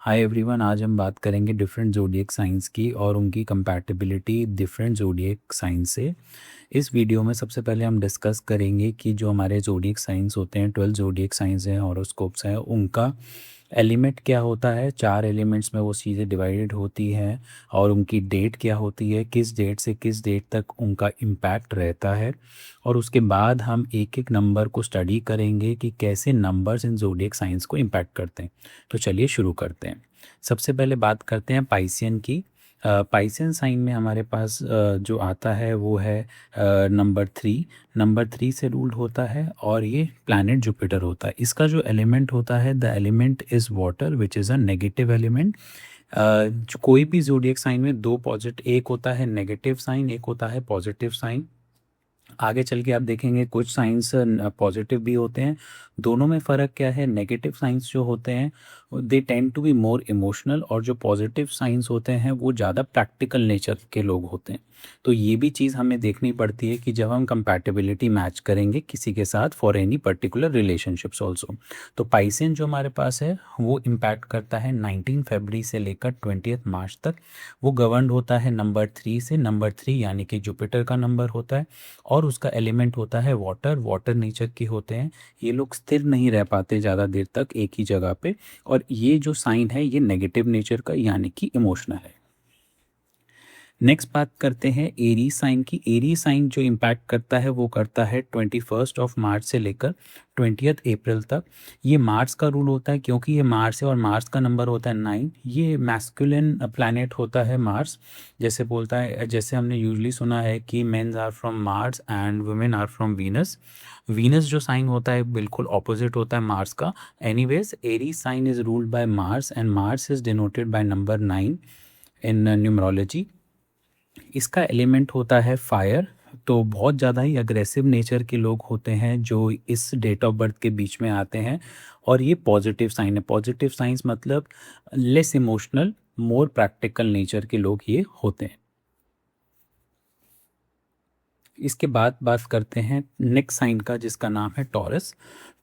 Hi everyone, आज हम बात करेंगे डिफरेंट ज़ोडिएक साइंस की और उनकी कंपैटिबिलिटी डिफरेंट ज़ोडिएक साइंस से। इस वीडियो में सबसे पहले हम डिस्कस करेंगे कि जो हमारे ज़ोडिएक साइंस होते हैं, 12 ज़ोडिएक साइंस हैं, हॉरोस्कोप्स हैं, उनका एलिमेंट क्या होता है। 4 एलिमेंट्स में वो चीज़ें डिवाइडेड होती हैं और उनकी डेट क्या होती है, किस डेट से किस डेट तक उनका इम्पैक्ट रहता है। और उसके बाद हम एक एक नंबर को स्टडी करेंगे कि कैसे नंबर्स इन ज़ोडिएक साइंस को इम्पैक्ट करते हैं। तो चलिए शुरू करते हैं। सबसे पहले बात करते हैं पाइसियन की। पाइसियन साइन में हमारे पास जो आता है वो है नंबर 3। नंबर 3 से रूल्ड होता है और ये प्लैनेट जुपिटर होता है। इसका जो एलिमेंट होता है, the element is water which is a negative element. जो कोई भी ज़ोडिएक साइन में दो पॉजिटिव, एक होता है नेगेटिव साइन, एक होता है पॉजिटिव साइन। आगे चल के आप देखेंगे कुछ साइंस पॉजिटिव भी होते हैं। दोनों में फ़र्क क्या है, नेगेटिव साइंस जो होते हैं they tend to be more emotional और जो पॉजिटिव साइंस होते हैं वो ज़्यादा प्रैक्टिकल नेचर के लोग होते हैं। तो ये भी चीज़ हमें देखनी पड़ती है कि जब हम कंपैटिबिलिटी मैच करेंगे किसी के साथ for any particular relationships also. तो पाइसियन जो हमारे पास है वो इम्पैक्ट करता है 19 फरवरी से लेकर 20 मार्च तक। वो गवर्न होता है नंबर 3 से। नंबर 3 यानी कि जुपिटर का नंबर होता है और उसका एलिमेंट होता है वाटर। वाटर नेचर के होते हैं। ये लोग स्थिर नहीं रह पाते ज़्यादा देर तक एक ही जगह पे। और ये जो साइन है ये नेगेटिव नेचर का यानी कि इमोशनल है। नेक्स्ट बात करते हैं एरी साइन की। एरी साइन जो इम्पैक्ट करता है वो करता है 21 मार्च से लेकर 20 अप्रैल तक। ये मार्स का रूल होता है क्योंकि ये मार्स है और मार्स का नंबर होता है 9। ये मैस्कुलिन प्लैनेट होता है मार्स। जैसे बोलता है, जैसे हमने यूजली सुना है कि men's are from Mars and women are from Venus. Venus जो साइन होता है बिल्कुल ऑपोजिट होता है मार्स का। Anyways, Aries sign is ruled by Mars and Mars is denoted by number 9 in numerology. इसका एलिमेंट होता है फायर। तो बहुत ज़्यादा ही अग्रेसिव नेचर के लोग होते हैं जो इस डेट ऑफ बर्थ के बीच में आते हैं। और ये पॉजिटिव साइन है। पॉजिटिव साइंस मतलब less emotional, more practical nature के लोग ये होते हैं। इसके बाद बात करते हैं नेक्स्ट साइन का जिसका नाम है टॉरस।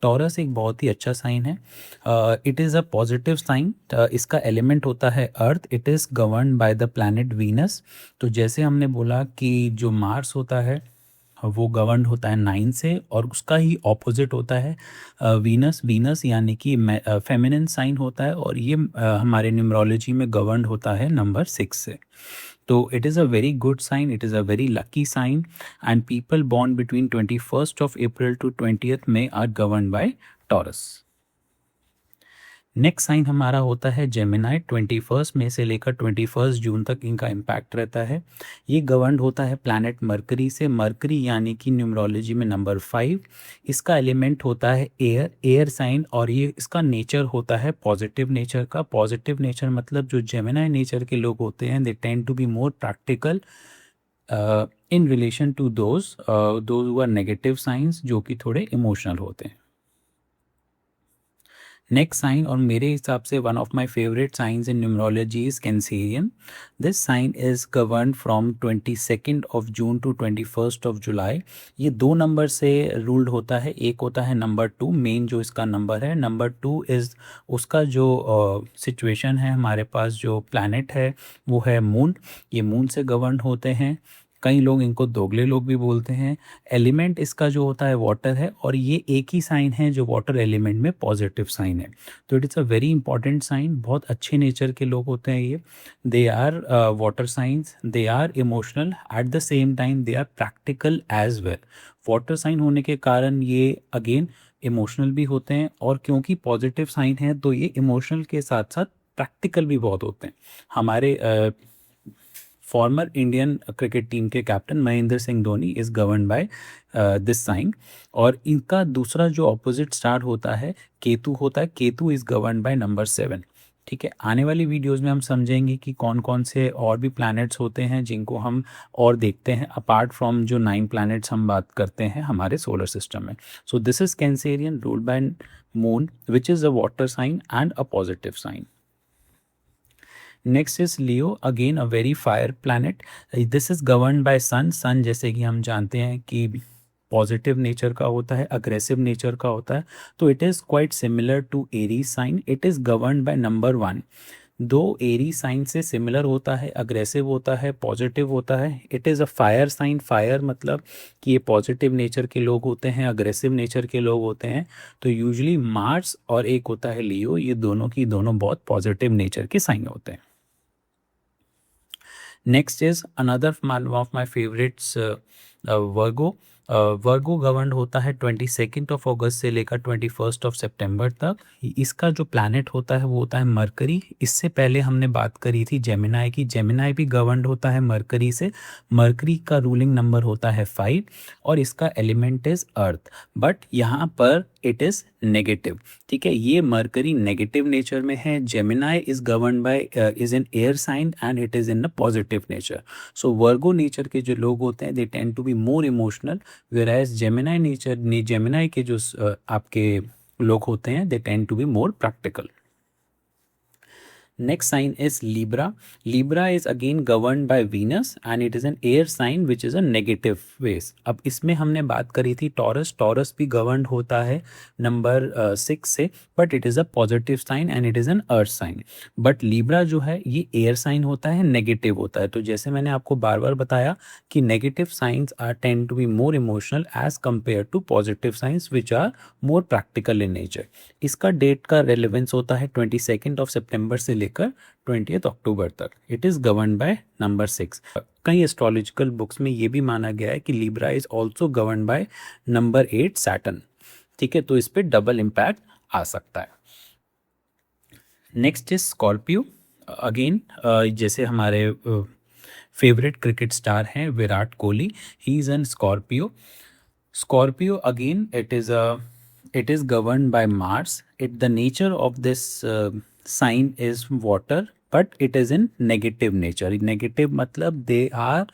टॉरस एक बहुत ही अच्छा साइन है। It is a positive sign. इसका एलिमेंट होता है earth. It is govern by the planet Venus. तो जैसे हमने बोला कि जो मार्स होता है वो गवर्न होता है 9 से और उसका ही ऑपोजिट होता है वीनस। वीनस यानी कि फेमिनिन साइन होता है और ये हमारे न्यूमरोलॉजी में गवर्न होता है नंबर 6 से। तो it is a very good sign, it is a very lucky sign and people born between 21 April to 20 May are govern by Taurus. Next sign हमारा होता है जेमिनाई। 21 मई से लेकर 21 जून तक इनका इम्पैक्ट रहता है। ये गवर्न होता है प्लैनेट मरकरी से। मरकरी यानी कि न्यूमरोलॉजी में नंबर 5। इसका एलिमेंट होता है एयर, एयर साइन और ये इसका नेचर होता है पॉजिटिव नेचर का। पॉजिटिव नेचर मतलब जो जेमिनाई नेचर के लोग होते हैं they tend to be more practical in relation to those who are negative signs जो कि थोड़े इमोशनल होते हैं। नेक्स्ट साइन और मेरे हिसाब से one of my favourite signs in numerology is Cancerian. This sign is govern from 22 June to 21 July. ये दो नंबर से रूल्ड होता है। एक होता है नंबर 2, मेन जो इसका नंबर है। नंबर 2 इज़ उसका जो सिचुएशन है, हमारे पास जो प्लैनेट है वो है मून। ये मून से गवर्न होते हैं। कई लोग इनको दोगले लोग भी बोलते हैं। एलिमेंट इसका जो होता है वाटर है और ये एक ही साइन है जो वाटर एलिमेंट में पॉजिटिव साइन है। तो it is a very important sign. बहुत अच्छे नेचर के लोग होते हैं ये। They are water signs, they are emotional at the same time, they are practical as well. Water sign होने के कारण ये अगेन इमोशनल भी होते हैं और क्योंकि पॉजिटिव साइन है तो ये इमोशनल के साथ साथ प्रैक्टिकल भी बहुत होते हैं। हमारे फॉर्मर इंडियन क्रिकेट टीम के captain Mahendra Singh Dhoni is govern by this sign. और इनका दूसरा जो ऑपोजिट स्टार होता है केतु होता है। Ketu is govern by number 7। ठीक है, आने वाली वीडियोस में हम समझेंगे कि कौन कौन से और भी प्लैनेट्स होते हैं जिनको हम और देखते हैं अपार्ट फ्रॉम जो 9 प्लैनेट्स हम बात करते हैं हमारे सोलर सिस्टम में। So this is Cancerian ruled by moon which is a water sign and a positive sign. Next is Leo, again a very fire planet. This is govern by sun. Sun जैसे कि हम जानते हैं कि positive nature का होता है, aggressive nature का होता है। तो it is quite similar to Aries sign, it is governed by number 1। दो एरी साइन से सिमिलर होता है, अग्रेसिव होता है, पॉजिटिव होता है। It is a fire sign, fire मतलब कि ये पॉजिटिव नेचर के लोग होते हैं, अग्रेसिव नेचर के लोग होते हैं। तो यूजुअली मार्स और एक होता है लियो, ये दोनों की दोनों बहुत पॉजिटिव नेचर के साइन होते हैं। Next is another of my favourites Virgo. Virgo govern होता है 22 ऑफ अगस्त से लेकर 21 ऑफ सितंबर तक। इसका जो प्लैनेट होता है वो होता है मरकरी। इससे पहले हमने बात करी थी जेमिनाई की, जेमिनाई भी गवर्न होता है मरकरी से। मरकरी का रूलिंग नंबर होता है 5 और इसका एलिमेंट इज अर्थ, बट यहाँ पर इट इज नेगेटिव। ठीक है, ये मरकरी नेगेटिव नेचर में है। Gemini is govern by is in air sign and it is in a positive nature. So Virgo nature के जो लोग होते हैं they tend to be more emotional, whereas Gemini nature Gemini के जो आपके लोग होते हैं they tend to be more practical. Next sign is Libra. Libra is again governed by Venus and it is an air sign which is a negative ways. अब इसमें हमने बात करी थी टॉरस, टॉरस भी governed होता है नंबर 6 से, but it is a positive sign and it is an earth sign. But Libra जो है ये एयर साइन होता है, नेगेटिव होता है। तो जैसे मैंने आपको बार बार बताया कि negative signs are tend to be more emotional as compare to positive signs which are more practical in nature. इसका डेट का रेलेवेंस होता है 22 ऑफ सितंबर से लेकर 20 अक्टूबर तक। It is govern by number 6। कई एस्ट्रोलॉजिकल बुक्स में ये भी माना गया है कि Libra is also govern by number 8 Saturn. ठीक है, तो इस पे डबल इम्पैक्ट आ सकता है। Next is Scorpio. अगेन जैसे हमारे फेवरेट क्रिकेट स्टार हैं Virat Kohli, he is an Scorpio. Scorpio again it is governed by Mars. The nature of this sign is water, but it is in negative nature. Negative मतलब they are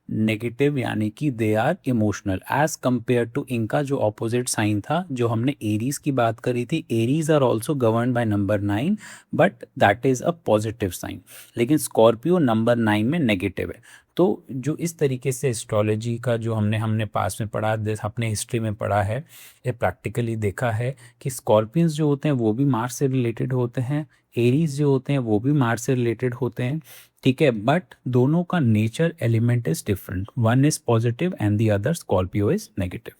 negative, यानी कि they are emotional as compare to इनका जो opposite sign था, जो हमने Aries की बात करी थी। Aries are also govern by number 9 but that is a positive sign, लेकिन स्कॉर्पियो नंबर 9 में नेगेटिव है। तो जो इस तरीके से एस्ट्रोलॉजी का जो हमने पास में पढ़ा, अपने हिस्ट्री में पढ़ा है, ये प्रैक्टिकली देखा है कि स्कॉर्पियंस जो होते हैं वो भी मार्स से रिलेटेड होते हैं, एरीज जो होते हैं वो भी मार्स से रिलेटेड होते हैं। ठीक है, बट दोनों का nature element is different, one is positive and the other Scorpio is negative.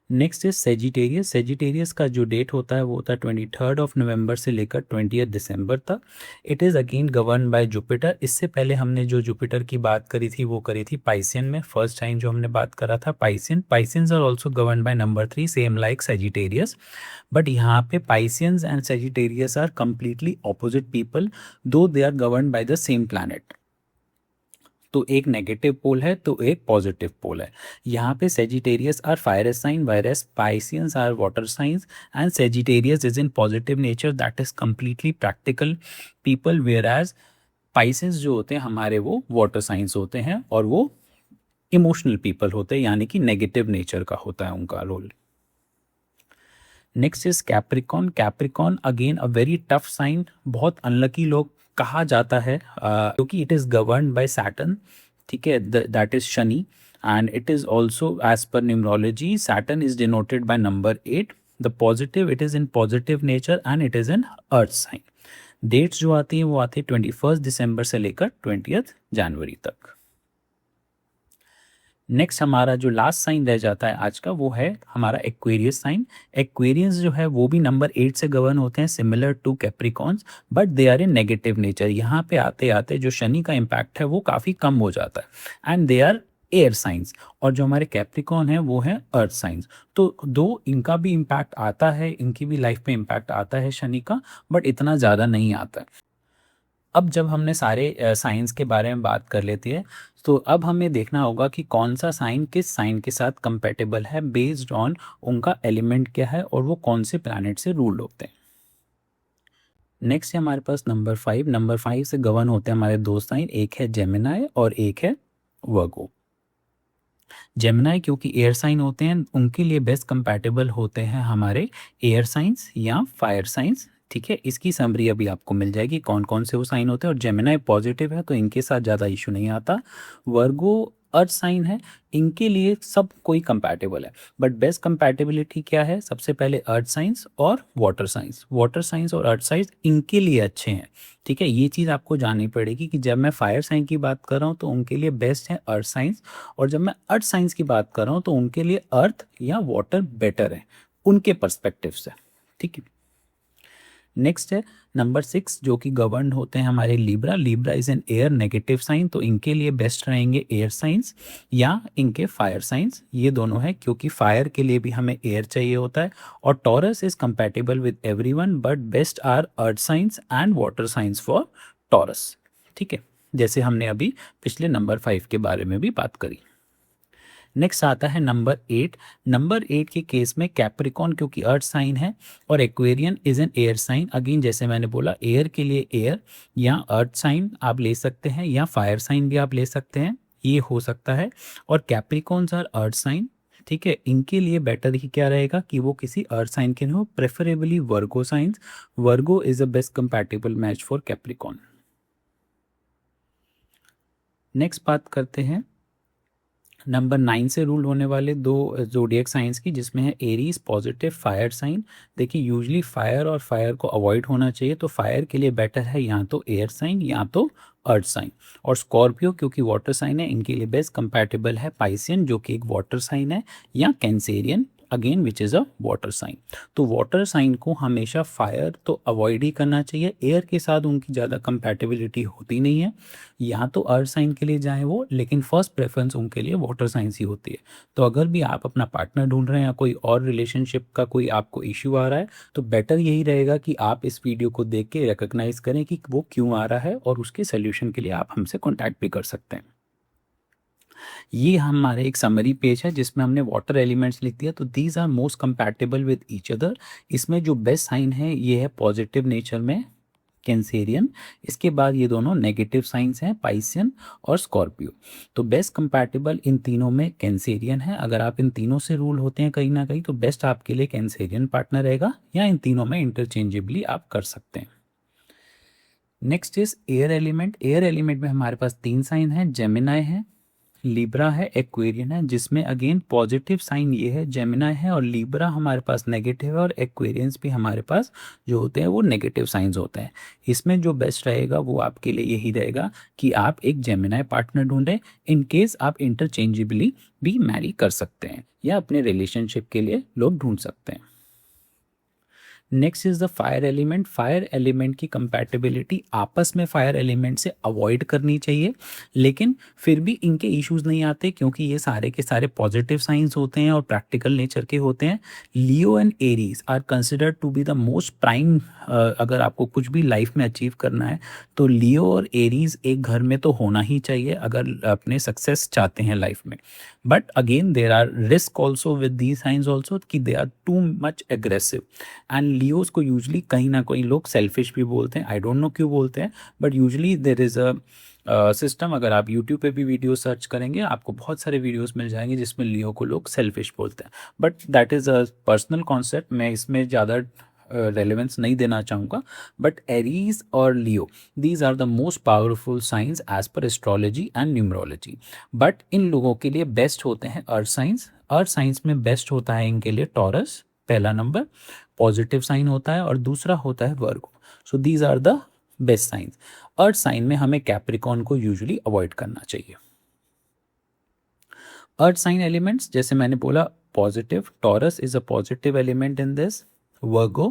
Next is Sagittarius. Sagittarius का जो डेट होता है वो होता है 23 ऑफ नवंबर से लेकर 20 दिसंबर तक। It is again govern by Jupiter. इससे पहले हमने जो जुपिटर की बात करी थी वो करी थी पाइसियन में। फर्स्ट टाइम जो हमने बात करा था Piscean. Pisceans are also govern by number 3 same like Sagittarius, but यहाँ पे Pisceans and Sagittarius are completely opposite people though they are govern by the same planet. तो एक नेगेटिव पोल है तो एक पॉजिटिव पोल है। यहाँ पे Sagittarius are fire sign, whereas Pisceans are water signs and Sagittarius is in positive nature, that is completely practical people, whereas Pisceans जो होते हैं हमारे वो वाटर साइंस होते हैं और वो इमोशनल पीपल होते हैं, यानी कि नेगेटिव नेचर का होता है उनका role. Next is Capricorn. Capricorn again a very tough sign, बहुत अनलकी लोग कहा जाता है क्योंकि it is govern by Saturn. ठीक है, that is Shani and it is also as per numerology Saturn is denoted by number 8। The positive, it is in positive nature and it is in earth sign. Dates जो आती हैं वो आती है 21 दिसंबर से लेकर 20 जनवरी तक। नेक्स्ट हमारा जो लास्ट साइन रह जाता है आज का वो है हमारा एक्वेरियस साइन। एक्वेरियंस जो है वो भी नंबर 8 से गवर्न होते हैं, similar to Capricorns, but they are in negative nature. यहाँ पे आते आते जो शनि का इम्पैक्ट है वो काफ़ी कम हो जाता है and they are air signs, और जो हमारे कैप्रिकॉन है वो है अर्थ साइंस। तो दो इनका भी इम्पैक्ट आता है, इनकी भी लाइफ में इम्पैक्ट आता है शनि का, बट इतना ज़्यादा नहीं आता है। अब जब हमने सारे साइंस के बारे में बात कर लेते हैं तो अब हमें देखना होगा कि कौन सा साइन किस साइन के साथ कंपेटेबल है बेस्ड ऑन उनका एलिमेंट क्या है और वो कौन से प्लैनेट से रूल होते हैं। नेक्स्ट है हमारे पास नंबर 5। नंबर 5 से गवर्न होते हैं हमारे दो साइन, एक है जेमिनाई और एक है वर्गो। जेमिनाई क्योंकि एयर साइन होते हैं उनके लिए बेस्ट कंपैटिबल होते हैं हमारे एयर साइंस या फायर साइंस। ठीक है, इसकी समरी अभी आपको मिल जाएगी कौन कौन से वो साइन होते हैं। और जेमिनाई पॉजिटिव है तो इनके साथ ज़्यादा इशू नहीं आता। वर्गो अर्थ साइन है, इनके लिए सब कोई कंपैटिबल है। बट बेस्ट कंपैटिबिलिटी क्या है? सबसे पहले अर्थ साइंस और वाटर साइंस, वाटर साइंस और अर्थ साइंस इनके लिए अच्छे हैं। ठीक है, ये चीज़ आपको जाननी पड़ेगी कि जब मैं फायर साइन की बात कर रहा हूँ तो उनके लिए बेस्ट है अर्थ साइंस, और जब मैं अर्थ साइंस की बात कर रहा हूँ तो उनके लिए अर्थ या वाटर बेटर है उनके पर्सपेक्टिव से। ठीक है, नेक्स्ट है नंबर 6 जो कि गवर्न होते हैं हमारे Libra. Libra is an air negative sign, तो इनके लिए बेस्ट रहेंगे एयर साइंस या इनके फायर साइंस, ये दोनों है, क्योंकि फायर के लिए भी हमें एयर चाहिए होता है। और Taurus is compatible with everyone, but best are earth signs and water signs for Taurus. ठीक है, जैसे हमने अभी पिछले नंबर 5 के बारे में भी बात करी। नेक्स्ट आता है नंबर 8। नंबर 8 के केस में कैप्रिकॉन क्योंकि अर्थ साइन है और Aquarian is an air sign, again जैसे मैंने बोला एयर के लिए एयर या अर्थ साइन आप ले सकते हैं या फायर साइन भी आप ले सकते हैं, ये हो सकता है। और कैप्रिकॉन्स आर अर्थ साइन। ठीक है, इनके लिए बेटर ही क्या रहेगा कि वो किसी अर्थ साइन के हो, preferably Virgo science. Virgo is a best compatible match for Capricorn. Next बात करते हैं नंबर 9 से रूल होने वाले दो जोडियक साइंस की, जिसमें है एरीज पॉजिटिव फायर साइन। देखिए यूजली फायर और फायर को अवॉइड होना चाहिए, तो फायर के लिए बेटर है या तो एयर साइन या तो अर्थ साइन। और स्कॉर्पियो क्योंकि वाटर साइन है, इनके लिए बेस्ट कंपैटिबल है पाइसियन जो कि एक वाटर साइन है, या Cancerian again which is a water sign. तो वाटर साइन को हमेशा फायर तो अवॉइड ही करना चाहिए, एयर के साथ उनकी ज़्यादा कंपैटिबिलिटी होती नहीं है, या तो अर्थ साइन के लिए जाएं वो, लेकिन फर्स्ट प्रेफरेंस उनके लिए वाटर साइंस ही होती है। तो अगर भी आप अपना पार्टनर ढूंढ रहे हैं या कोई और रिलेशनशिप का कोई आपको इश्यू आ रहा है, तो बेटर यही रहेगा कि आप इस वीडियो को देख के रिकग्नाइज करें कि वो क्यों आ रहा है, और उसके सोल्यूशन के लिए आप हमसे कॉन्टैक्ट भी कर सकते हैं। ये हमारे एक समरी पेज है जिसमें हमने वाटर एलिमेंट्स लिख दिया, तो these are most compatible with each other. इसमें जो बेस्ट साइन है ये है पॉजिटिव नेचर में कैंसेरियन, इसके बाद ये दोनों नेगेटिव साइंस हैं पाइसियन और स्कॉर्पियो। तो बेस्ट कंपैटिबल इन तीनों में कैंसेरियन है। अगर आप इन तीनों से रूल होते हैं कहीं ना कहीं, तो बेस्ट आपके लिए कैंसेरियन पार्टनर रहेगा, या इन तीनों में इंटरचेंजेबली आप कर सकते हैं। Next is air element. Air element में हमारे पास 3 साइन है, जेमिनाई है, लिब्रा है, एक्वेरियन है, जिसमें अगेन पॉजिटिव साइन ये है जेमिनाई है, और लिब्रा हमारे पास नेगेटिव है, और एक्वेरियंस भी हमारे पास जो होते हैं वो नेगेटिव साइंस होते हैं। इसमें जो बेस्ट रहेगा वो आपके लिए यही रहेगा कि आप एक जेमिनाई पार्टनर ढूंढें, इन केस आप इंटरचेंजेबली भी मैरी कर सकते हैं या अपने रिलेशनशिप के लिए लोग ढूंढ सकते हैं। Next is the fire element. Fire element की कंपैटिबिलिटी आपस में फायर एलिमेंट से अवॉइड करनी चाहिए, लेकिन फिर भी इनके इश्यूज नहीं आते क्योंकि ये सारे के सारे पॉजिटिव साइंस होते हैं और प्रैक्टिकल नेचर के होते हैं। Leo and Aries are considered to be the most prime. अगर आपको कुछ भी लाइफ में अचीव करना है तो लियो और एरीज एक घर में तो होना ही चाहिए अगर अपने सक्सेस चाहते हैं लाइफ में। But again there are risk also with the signs also कि they are too much aggressive, and Leos को यूजली कहीं ना कहीं लोग सेल्फिश भी बोलते हैं, आई डोंट नो क्यों बोलते हैं, but usually there is a system. अगर आप यूट्यूब पे भी वीडियो सर्च करेंगे आपको बहुत सारे वीडियोस मिल जाएंगे जिसमें लियो को लोग सेल्फिश बोलते हैं, but that is a personal concept, मैं इसमें ज़्यादा रेलेवेंस नहीं देना चाहूँगा। बट एरीज और Leo these are the most powerful signs as per astrology and numerology. But इन लोगों के लिए बेस्ट होते हैं अर्थ साइंस। अर्थ साइंस में बेस्ट होता है इनके लिए टॉरस, पहला नंबर पॉजिटिव साइन होता है, और दूसरा होता है Virgo. So these are the best signs. Earth sign में हमें कैप्रिकॉन को यूजुअली अवॉइड करना चाहिए। अर्थ साइन एलिमेंट्स जैसे मैंने बोला positive, taurus is a positive element in this, Virgo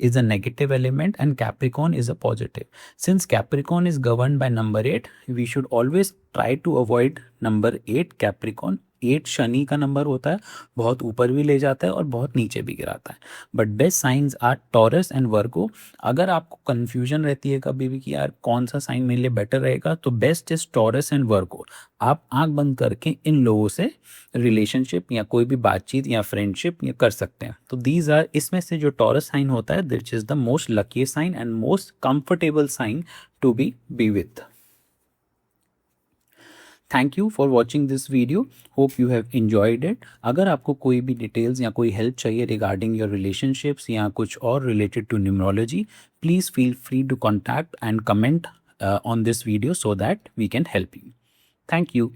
is a negative element, and Capricorn is a positive. Since Capricorn is governed by number 8, we should always try to avoid number 8 Capricorn. 8 Shani का number होता है, बहुत ऊपर भी ले जाता है और बहुत नीचे भी गिराता है. But best signs are Taurus and Virgo. अगर आपको कन्फ्यूजन रहती है कभी भी कि यार कौन सा साइन मेरे लिए बेटर रहेगा, तो बेस्ट इज टॉरस एंड वर्गो. आप आंख बंद करके इन लोगों से रिलेशनशिप या कोई भी बातचीत या फ्रेंडशिप या कर सकते हैं. तो दीज आर, इसमें से जो टॉरस साइन होता है this is the most lucky sign and most comfortable sign to be with. Thank you for watching this video. Hope you have enjoyed it. अगर आपको कोई भी डिटेल्स या कोई हेल्प चाहिए रिगार्डिंग योर रिलेशनशिप्स या कुछ और related to numerology, please feel free to contact and comment on this video so that we can help you. Thank you.